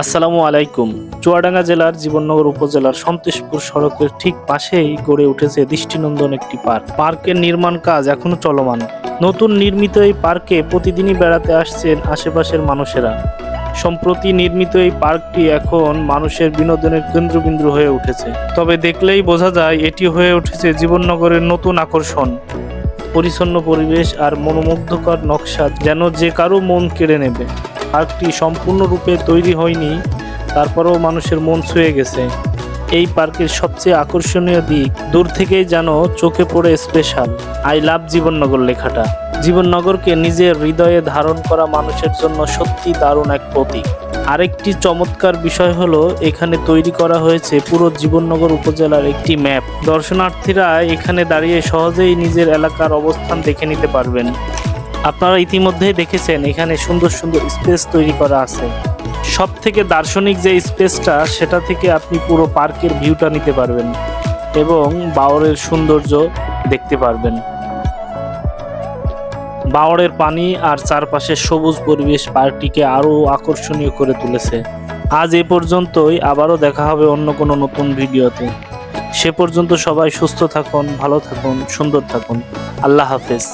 আসসালামু আলাইকুম। চুয়াডাঙ্গা জেলার জীবননগর উপজেলার সন্তোষপুর সড়কের ঠিক পাশেই গড়ে উঠেছে দৃষ্টিনন্দন একটি পার্ক। পার্কের নির্মাণ কাজ এখনো চলমান। নতুন নির্মিত এই পার্কে প্রতিদিনই বেড়াতে আসছেন আশেপাশের মানুষেরা। সম্প্রতি নির্মিত এই পার্কটি এখন মানুষের বিনোদনের কেন্দ্রবিন্দু হয়ে উঠেছে। তবে দেখলেই বোঝা যায় এটি হয়ে উঠেছে জীবননগরের নতুন আকর্ষণ। পরিচ্ছন্ন পরিবেশ আর মনোমুগ্ধকর নকশা যেন যে কারো মন কেড়ে নেবে। পার্কটি সম্পূর্ণরূপে তৈরি হয়নি, তারপরেও মানুষের মন ছুঁয়ে গেছে। এই পার্কের সবচেয়ে আকর্ষণীয় দিক, দূর থেকেই যেন চোখে পড়ে স্পেশাল আই লাভ জীবননগর লেখাটা। জীবননগরকে নিজের হৃদয়ে ধারণ করা মানুষের জন্য সত্যি দারুণ এক প্রতীক। আরেকটি চমৎকার বিষয় হলো এখানে তৈরি করা হয়েছে পুরো জীবননগর উপজেলার একটি ম্যাপ। দর্শনার্থীরা এখানে দাঁড়িয়ে সহজেই নিজের এলাকার অবস্থান দেখে নিতে পারবেন। আপনারা ইতিমধ্যেই দেখেছেন এখানে সুন্দর সুন্দর স্পেস তৈরি করা আছে। সব থেকে দার্শনিক যে স্পেসটা, সেটা থেকে আপনি পুরো পার্কের ভিউটা নিতে পারবেন এবং বাওড়ের সৌন্দর্য দেখতে পারবেন। বাওড়ের পানি আর চারপাশের সবুজ পরিবেশ পার্কটিকে আরও আকর্ষণীয় করে তুলেছে। আজ এ পর্যন্তই, আবারও দেখা হবে অন্য কোনো নতুন ভিডিওতে। সে পর্যন্ত সবাই সুস্থ থাকুন, ভালো থাকুন, সুন্দর থাকুন। আল্লাহ হাফেজ।